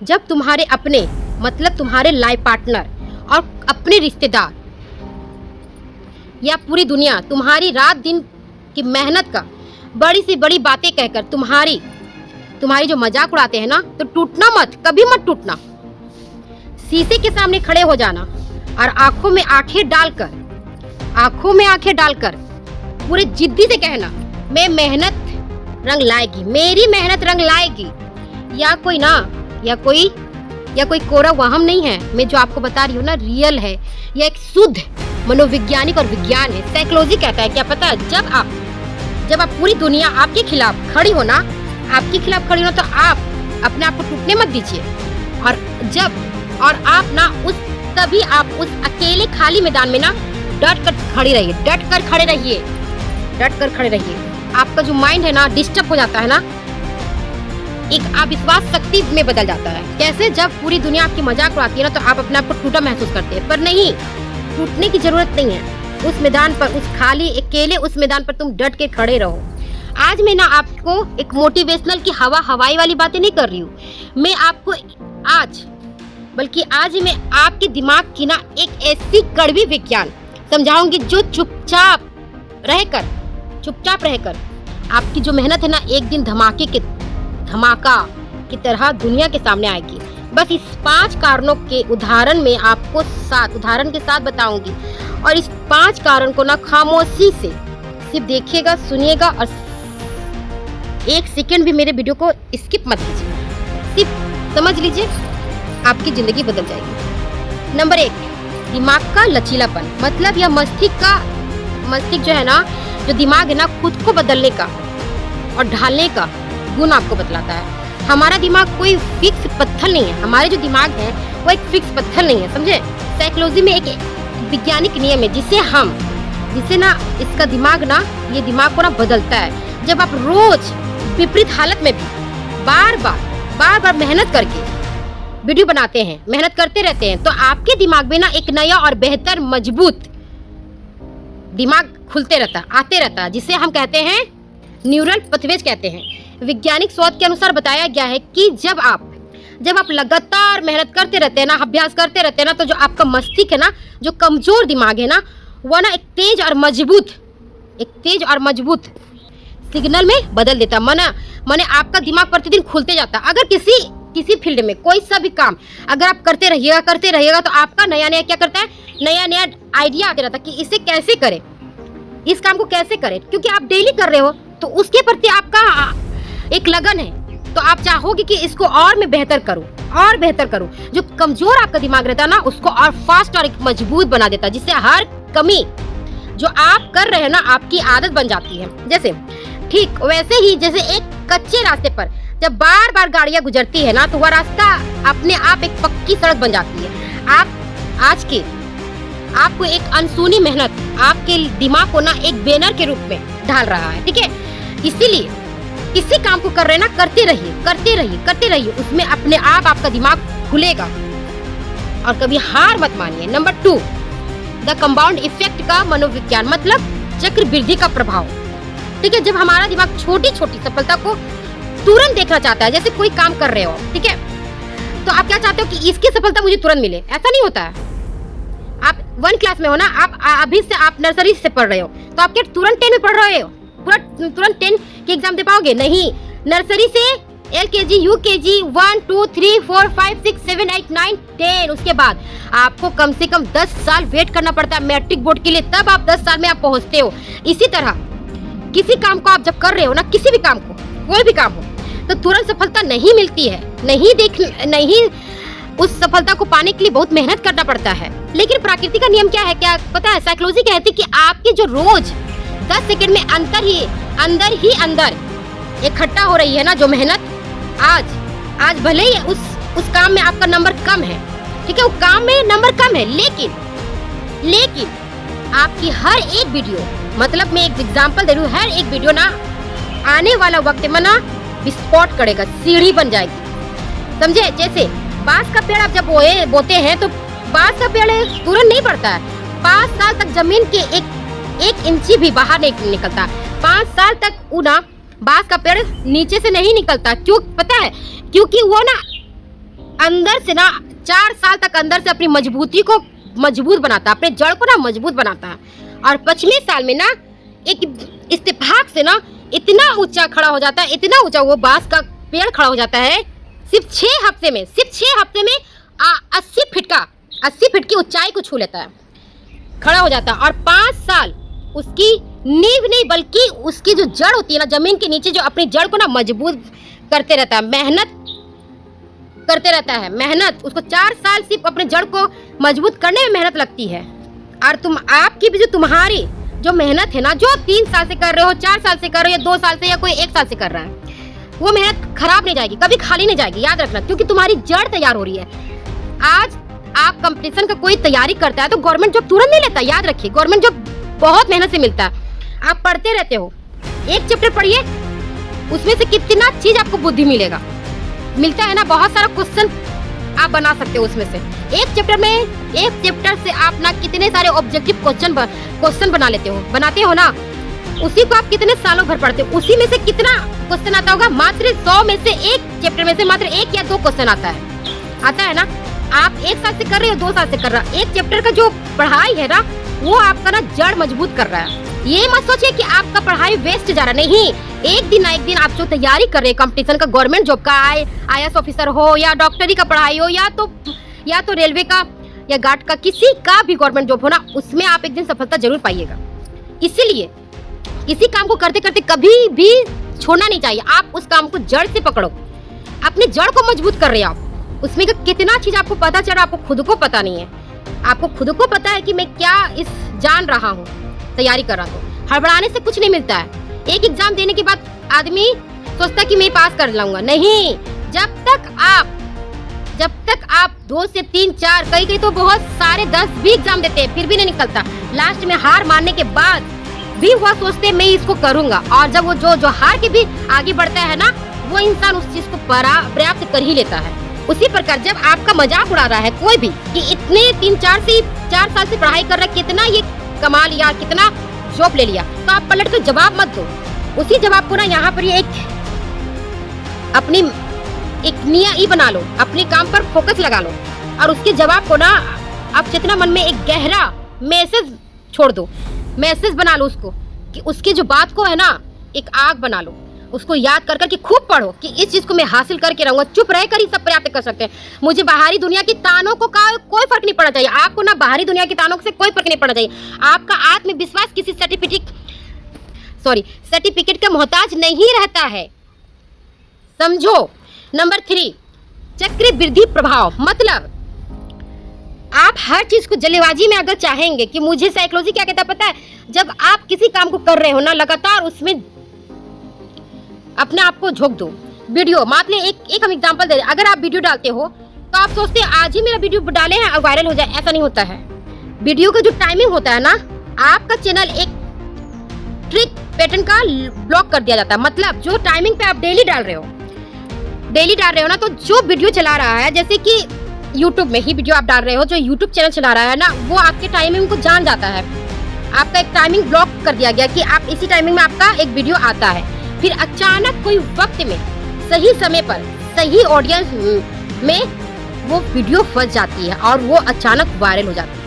जब तुम्हारे अपने मतलब तुम्हारे लाइफ पार्टनर और अपने रिश्तेदार या पूरी दुनिया तुम्हारी रात दिन की मेहनत का बड़ी से बड़ी बातें कहकर तुम्हारी जो मजाक उड़ाते हैं ना, तो टूटना मत, कभी मत टूटना। शीशे के सामने खड़े हो जाना और आंखों में आंखें डालकर पूरे जिद्दी से कहना, मैं मेहनत रंग लाएगी, मेरी मेहनत रंग लाएगी। या कोई कोरा वहम नहीं है, मैं जो आपको बता रही हूँ ना रियल है। यह एक शुद्ध मनोवैज्ञानिक और विज्ञान है। साइकोलॉजी कहता है, क्या पता है, जब आप पूरी दुनिया आपके खिलाफ खड़ी हो ना, तो आप अपने आप को टूटने मत दीजिए। और आप उस अकेले खाली मैदान में ना डट कर खड़े रहिए। आपका जो माइंड है ना डिस्टर्ब हो जाता है ना, एक अविश्वास शक्ति में बदल जाता है। कैसे? जब पूरी दुनिया आपकी मजाक उड़ाती है ना, तो आप अपने आप को टूटा महसूस करते हैं, पर नहीं, टूटने की जरूरत नहीं है। उस मैदान पर, उस खाली अकेले उस मैदान पर तुम डट के खड़े रहो। आज मैं ना आपको एक मोटिवेशनल की हवाई वाली बातें नहीं कर रही हूँ। आज मैं आपके दिमाग की ना एक ऐसी कड़वी विज्ञान समझाऊंगी जो चुपचाप रहकर आपकी जो मेहनत है ना, एक दिन धमाका की तरह दुनिया के सामने आएगी। बस इस 5 कारणों के उदाहरण के साथ बताऊंगी, और इस 5 कारण को ना खामोशी से सिर्फ देखिएगा, सुनिएगा, और 1 सेकंड भी मेरे वीडियो को स्किप मत कीजिए। सिर्फ समझ लीजिए, आपकी जिंदगी बदल जाएगी। नंबर 1, दिमाग का लचीलापन। मतलब यह मस्तिष्क जो है ना, जो दिमाग है ना, खुद को बदलने का और ढालने का गुण आपको बतलाता है। हमारा दिमाग कोई फिक्स पत्थर नहीं है। हमारे जो दिमाग है वो एक फिक्स पत्थर नहीं है, समझे। साइकोलॉजी में एक वैज्ञानिक नियम है जिससे ना इसका दिमाग ना, ये दिमाग को ना बदलता है। जब आप रोज विपरीत हालत में भी बार बार मेहनत करके वीडियो बनाते हैं, मेहनत करते रहते हैं, तो आपके दिमाग में ना एक नया और बेहतर मजबूत दिमाग आते रहता है, जिसे हम कहते हैं न्यूरल पथवेज कहते हैं। वैज्ञानिक शोध के अनुसार बताया गया है कि जब आप लगातार मेहनत करते रहते हैं ना, अभ्यास करते रहते हैं ना, तो जो आपका मस्तिष्क है ना, जो कमजोर दिमाग है ना, वह ना एक तेज और मजबूत सिग्नल में बदल देता। माने आपका दिमाग प्रतिदिन खुलते जाता। अगर किसी फील्ड में कोई सा भी काम अगर आप करते रहिएगा तो आपका नया क्या करता है, नया आइडिया आते रहता कि इसे कैसे करें, इस काम को कैसे करें, क्योंकि आप डेली कर रहे हो तो उसके प्रति आपका एक लगन है, तो आप चाहोगे कि इसको और मैं बेहतर करूं। जो कमजोर आपका दिमाग रहता है ना, उसको और फास्ट और एक मजबूत बना देता, जिससे हर कमी जो आप कर रहे हैं ना, आपकी आदत बन जाती है। ठीक वैसे ही जैसे एक कच्चे रास्ते पर जब बार गाड़ियां गुजरती है ना, तो वह रास्ता अपने आप एक पक्की सड़क बन जाती है। आपको एक अनसुनी मेहनत आपके दिमाग को ना एक बैनर के रूप में ढाल रहा है, ठीक है। इसीलिए किसी काम को कर रहे ना, करते रहिए, उसमें अपने आप आपका दिमाग खुलेगा, और कभी हार मत मानिए। नंबर 2, द कंपाउंड इफेक्ट का मनोविज्ञान। मतलब चक्रवृद्धि का प्रभाव, ठीक है। जब हमारा दिमाग छोटी सफलता को तुरंत देखना चाहता है, जैसे कोई काम कर रहे हो, ठीक है, तो आप क्या चाहते हो कि इसकी सफलता मुझे तुरंत मिले। ऐसा नहीं होता है। आप 1 क्लास में हो ना, आप अभी से आप नर्सरी से पढ़ रहे हो, तो आप क्या तुरंत 10 में पढ़ रहे हो, तुरंत 10 के एग्जाम दे पाओगे? नहीं। नर्सरी से LKG, UKG 1 2 3 4 5 6 7 8 9 10, उसके बाद आपको कम से कम 10 साल वेट करना पड़ता है मैट्रिक बोर्ड के लिए, तब आप 10 साल में आप पहुंचते हो। इसी तरह किसी काम को आप जब कर रहे हो ना, किसी भी काम को, कोई भी काम हो, तो तुरंत सफलता नहीं मिलती है। नहीं, उस सफलता को पाने के लिए बहुत मेहनत करना पड़ता है। लेकिन प्रकृति का नियम क्या है, क्या पता है? साइकोलॉजी कहती है कि आपके जो रोज 10 सेकंड में अंदर ही इकट्ठा हो रही है ना जो मेहनत, आज भले ही उस काम में आपका नंबर कम है, ठीक है, वो काम में नंबर कम है, लेकिन आपकी हर एक वीडियो, मतलब मैं एक एग्जांपल दे रही हूँ, हर एक वीडियो ना आने वाला वक्त में ना विस्फोट करेगा, सीढ़ी बन जाएगी, समझे। जैसे बांस का पेड़ आप जब बोते हैं तो बांस का पेड़ तुरंत नहीं बढ़ता है। 5 साल तक जमीन के एक इंची भी बाहर नहीं निकलता। 5 साल तक बांस का पेड़ नीचे से नहीं निकलता। क्यों पता है? क्योंकि वो अंदर से ना 4 साल तक अंदर से अपनी मजबूती को मजबूत बनाता है, अपने जड़ को ना मजबूत बनाता है। और 5वें साल में ना एक इत्तेफाक से ना इतना ऊंचा खड़ा हो जाता है, इतना ऊंचा वो बांस का पेड़ खड़ा हो जाता है। सिर्फ 6 हफ्ते में 80 फीट की ऊंचाई को छू लेता है, खड़ा हो जाता है। और 5 साल उसकी नींव नहीं बल्कि उसकी जो जड़ होती है ना, जमीन के नीचे जो अपनी जड़ को ना मजबूत करते रहता है, मेहनत करते रहता है। मेहनत उसको 4 साल सिर्फ अपने जड़ को मजबूत करने में मेहनत लगती है। और आपकी भी जो तुम्हारी जो मेहनत है ना, जो 3 साल से कर रहे हो, 4 साल से कर रहे हो, या 2 साल से, या कोई 1 साल से कर रहा है, वो मेहनत खराब नहीं जाएगी, कभी खाली नहीं जाएगी, याद रखना। क्योंकि तुम्हारी जड़ तैयार हो रही है। आज आप कंपटीशन का कोई तैयारी करता है तो गवर्नमेंट जॉब तुरंत नहीं लेता, याद रखिए। गवर्नमेंट जॉब बहुत मेहनत से मिलता है। आप पढ़ते रहते हो, एक चैप्टर पढ़िए, उसमें से कितना चीज आपको बुद्धि मिलता है ना। बहुत सारा क्वेश्चन आप बना सकते हो उसमें से। एक चैप्टर से आप ना कितने सारे ऑब्जेक्टिव क्वेश्चन बनाते हो ना। उसी को आप कितने सालों भर पढ़ते हो, उसी में से कितना क्वेश्चन आता होगा। मात्र 100 में से एक चैप्टर में से मात्र 1 या 2 क्वेश्चन आता है ना। आप 1 साल से कर रहे हो, 2 साल से कर रहे हो, एक चैप्टर का जो पढ़ाई है ना, वो आपका ना जड़ मजबूत कर रहा है। ये मत सोचिए कि आपका पढ़ाई वेस्ट जा रहा, नहीं। एक दिन आप जो तैयारी कर रहे हैं कंपटीशन का, गवर्नमेंट जॉब का, IAS ऑफिसर हो, या डॉक्टरी का पढ़ाई हो, या तो रेलवे का या गार्ड का, किसी का भी गवर्नमेंट जॉब हो ना, उसमें आप एक दिन सफलता जरूर पाइएगा। इसीलिए किसी काम को करते करते कभी भी छोड़ना नहीं चाहिए। आप उस काम को जड़ से पकड़ो, अपने जड़ को मजबूत कर रहे हैं आप। उसमें कितना चीज आपको पता चल रहा है, आपको खुद को पता नहीं है। आपको खुद को पता है कि मैं क्या जान रहा हूँ, तैयारी कर रहा हूँ। हड़बड़ाने से कुछ नहीं मिलता है। एक एग्जाम देने के बाद आदमी सोचता कि मैं पास कर लाऊंगा, नहीं। जब तक आप 2 से 3 4 कई तो बहुत सारे 10 भी एग्जाम देते हैं, फिर भी नहीं निकलता। लास्ट में हार मानने के बाद भी वह सोचते मैं इसको करूंगा। और जब वो जो हार के भी आगे बढ़ता है ना, वो इंसान उस चीज को पर्याप्त कर ही लेता है। उसी प्रकार जब आपका मजाक उड़ा रहा है कोई भी कि इतने 4 साल से पढ़ाई कर रहा है, कितना ये कमा लिया, कितना जॉब ले लिया, तो आप पलट कर जवाब मत दो। उसी जवाब को ना यहाँ पर ये अपनी एक नियत बना लो, अपने काम पर फोकस लगा लो, और उसके जवाब को ना आप चेतना मन में एक गहरा मैसेज छोड़ दो, मैसेज बना लो उसको, कि उसके जो बात को है ना एक आग बना लो, उसको याद कर कर के खूब पढ़ो कि इस चीज को मैं हासिल करके रहूंगा। चुप रह कर ही सब प्राप्त कर सकते हैं। मुझे बाहरी दुनिया की तानों को कोई फर्क नहीं पड़ना चाहिए। आपको ना बाहरी दुनिया की तानों से कोई फर्क नहीं पड़ना चाहिए। आपका आत्मविश्वास किसी सर्टिफिकेट का मोहताज नहीं रहता है, समझो। नंबर 3, चक्रवृद्धि प्रभाव। मतलब आप हर चीज को जल्दबाजी में अगर चाहेंगे कि मुझे साइकोलॉजी क्या कहता है पता है, जब आप किसी काम को कर रहे हो ना, लगातार उसमें अपने आप को झोंक दो। वीडियो मान ले, एक हम एग्जांपल दे रहे हैं। अगर आप वीडियो डालते हो तो आप सोचते हैं आज ही मेरा वीडियो डाले हैं और वायरल हो जाए, ऐसा नहीं होता है। वीडियो का जो टाइमिंग होता है ना, आपका चैनल एक ट्रिक पैटर्न का ब्लॉक कर दिया जाता है। मतलब जो टाइमिंग पे आप डेली डाल रहे हो ना, तो जो वीडियो चला रहा है, जैसे कि यूट्यूब में ही वीडियो आप डाल रहे हो, जो यूट्यूब चैनल चला रहा है ना, वो आपके टाइमिंग को जान जाता है। आपका एक टाइमिंग ब्लॉक कर दिया गया कि आप इसी टाइमिंग में आपका एक वीडियो आता है। फिर अचानक कोई वक्त में, सही समय पर, सही ऑडियंस में वो वीडियो फंस जाती है और वो अचानक वायरल हो जाती है।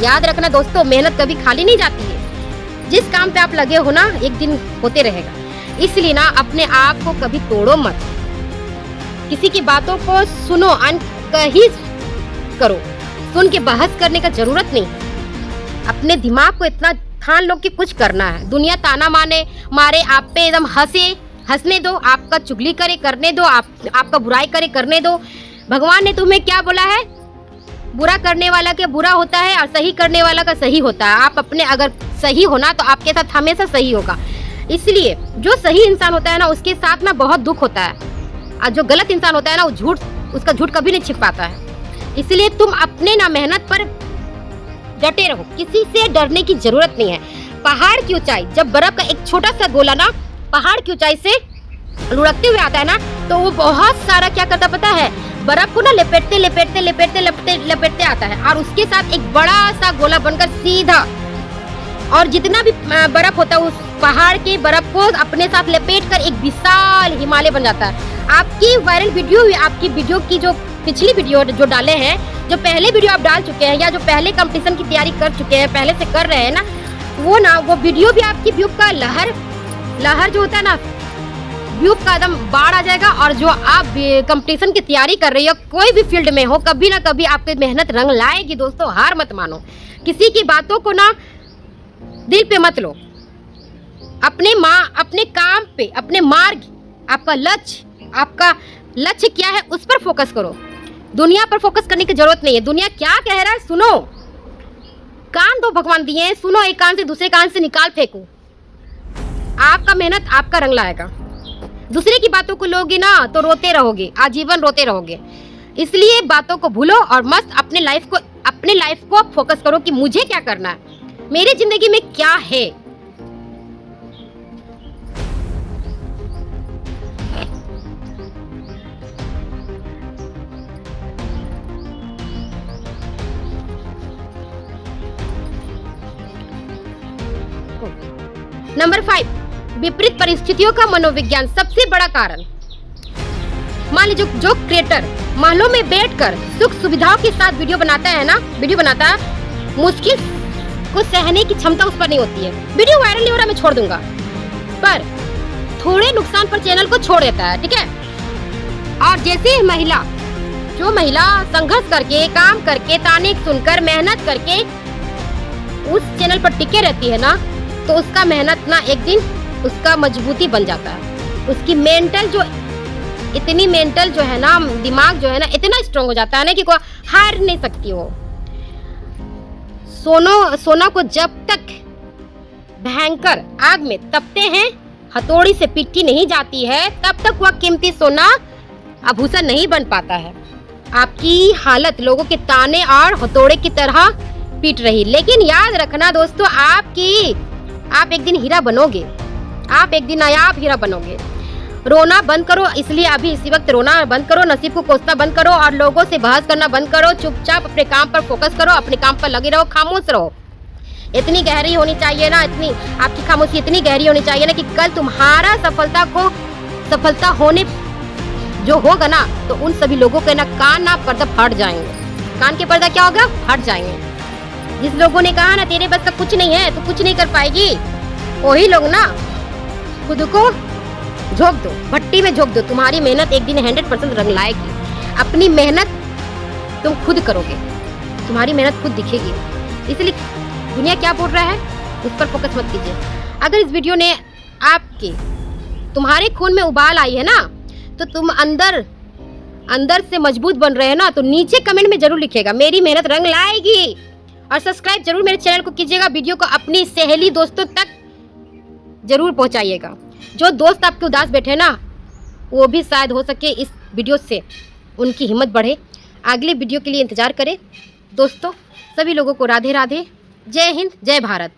याद रखना दोस्तों, मेहनत कभी खाली नहीं जाती है। जिस काम पे आप लगे हो ना, एक दिन होते रहेगा। इसलिए ना अपने आप को कभी तोड़ो मत। किसी की बातों को सुनो, अनकही करो, सुन के बहस करने का जरूरत नहीं। अपने दिमाग को इतना ठान लो कि कुछ करना है। दुनिया ताना मारे आप पे एकदम हंसने दो, आपका चुगली करे करने दो, आपका बुराई करे करने दो। भगवान ने तुम्हें क्या बोला है, बुरा करने वाला का बुरा होता है और सही करने वाला का सही होता है। आप अपने अगर सही होना तो आपके साथ हमेशा सही होगा। इसलिए जो सही इंसान होता है ना, उसके साथ ना बहुत दुख होता है, और जो गलत इंसान होता है ना, वो उसका झूठ कभी नहीं छिप पाता है। इसलिए तुम अपने ना मेहनत पर डटे रहो, किसी से डरने की जरूरत नहीं है। पहाड़ की ऊंचाई, जब बर्फ का एक छोटा सा गोला ना पहाड़ की ऊंचाई से लुढ़कते हुए आता है ना, तो वो बहुत सारा क्या करता पता है, बर्फ को ना लपेटते आता है, और उसके साथ एक बड़ा सा गोला बनकर सीधा, और जितना भी बर्फ होता है उस पहाड़ के बर्फ को अपने साथ लपेट कर एक विशाल हिमालय बन जाता है। आपकी वायरल वीडियो, आपकी वीडियो की जो पिछली वीडियो जो डाले हैं, जो पहले वीडियो आप डाल चुके हैं या जो पहले कंपटीशन की तैयारी कर चुके हैं, पहले से कर रहे हैं ना, वो वीडियो भी आपकी व्यू का लहर जो होता है ना, व्यू का एकदम बाढ़ आ जाएगा। और जो आप कंपटीशन की तैयारी कर रही हो, कोई भी फील्ड में हो, कभी ना कभी आपकी मेहनत रंग लाएगी दोस्तों। हार मत मानो, किसी की बातों को ना दिल पे मत लो। अपने काम पे, अपने मार्ग, आपका लक्ष्य क्या है उस पर फोकस करो। दुनिया पर फोकस करने की जरूरत नहीं है। दुनिया क्या कह रहा है सुनो, कान दो भगवान दिए हैं, सुनो, एक कान से दूसरे कान से निकाल फेंको। आपका मेहनत आपका रंग लाएगा। दूसरे की बातों को लोगे ना तो रोते रहोगे, आजीवन रोते रहोगे। इसलिए बातों को भूलो और मस्त अपने लाइफ को फोकस करो कि मुझे क्या करना है, मेरी जिंदगी में क्या है। नंबर 5, विपरीत परिस्थितियों का मनोविज्ञान सबसे बड़ा कारण। मान लीजिए जो क्रिएटर महलों में बैठकर सुख सुविधाओं के साथ वीडियो बनाता है, मुश्किल को सहने की क्षमता उस पर नहीं होती है। वीडियो वायरल नहीं हो रहा, मैं छोड़ दूंगा, पर थोड़े नुकसान पर चैनल को छोड़ देता है, ठीक है। और जैसे जो महिला संघर्ष करके, काम करके, ताने सुनकर, मेहनत करके उस चैनल पर टिके रहती है ना, तो उसका मेहनत ना एक दिन उसका मजबूती बन जाता है। उसकी मेंटल जो है ना, दिमाग जो है ना, इतना स्ट्रांग हो जाता है ना कि कोई हार नहीं सकती हो। सोना को जब तक भयंकर आग में तपते हैं, हथौड़ी से पीटी नहीं जाती है, तब तक वह कीमती सोना आभूषण नहीं बन पाता है। आपकी हालत लोगों के ताने और हथौड़े की तरह पीट रही, लेकिन याद रखना दोस्तों, आप एक दिन हीरा बनोगे, आप एक दिन नायाब हीरा बनोगे। रोना बंद करो, इसलिए अभी इसी वक्त रोना बंद करो, नसीब को कोसना बंद करो और लोगों से बहस करना बंद करो। चुपचाप अपने काम पर फोकस करो, अपने काम पर लगे रहो, खामोश रहो। इतनी गहरी होनी चाहिए ना, आपकी खामोशी इतनी गहरी होनी चाहिए ना कि कल तुम्हारा सफलता होने जो होगा ना, तो उन सभी लोगों के ना कान ना पर्दा फट जाएंगे। कान के पर्दा क्या होगा? फट जाएंगे। जिस लोगों ने कहा ना तेरे बस का कुछ नहीं है, तो कुछ नहीं कर पाएगी, वही लोग ना खुद को झोंक दो, भट्टी में झोंक दो। तुम्हारी मेहनत एक दिन 100% रंग लाएगी। अपनी मेहनत तुम खुद करोगे, तुम्हारी मेहनत खुद दिखेगी। इसलिए दुनिया क्या बोल रहा है उस पर फोकस मत कीजिए। अगर इस वीडियो ने तुम्हारे खून में उबाल आई है ना, तो तुम अंदर से मजबूत बन रहे हैं ना, तो नीचे कमेंट में जरूर लिखिएगा मेरी मेहनत रंग लाएगी। और सब्सक्राइब जरूर मेरे चैनल को कीजिएगा। वीडियो को अपनी सहेली दोस्तों तक जरूर पहुंचाइएगा। जो दोस्त आपके उदास बैठे ना, वो भी शायद हो सके इस वीडियो से उनकी हिम्मत बढ़े। अगले वीडियो के लिए इंतजार करें दोस्तों। सभी लोगों को राधे राधे, जय हिंद, जय भारत।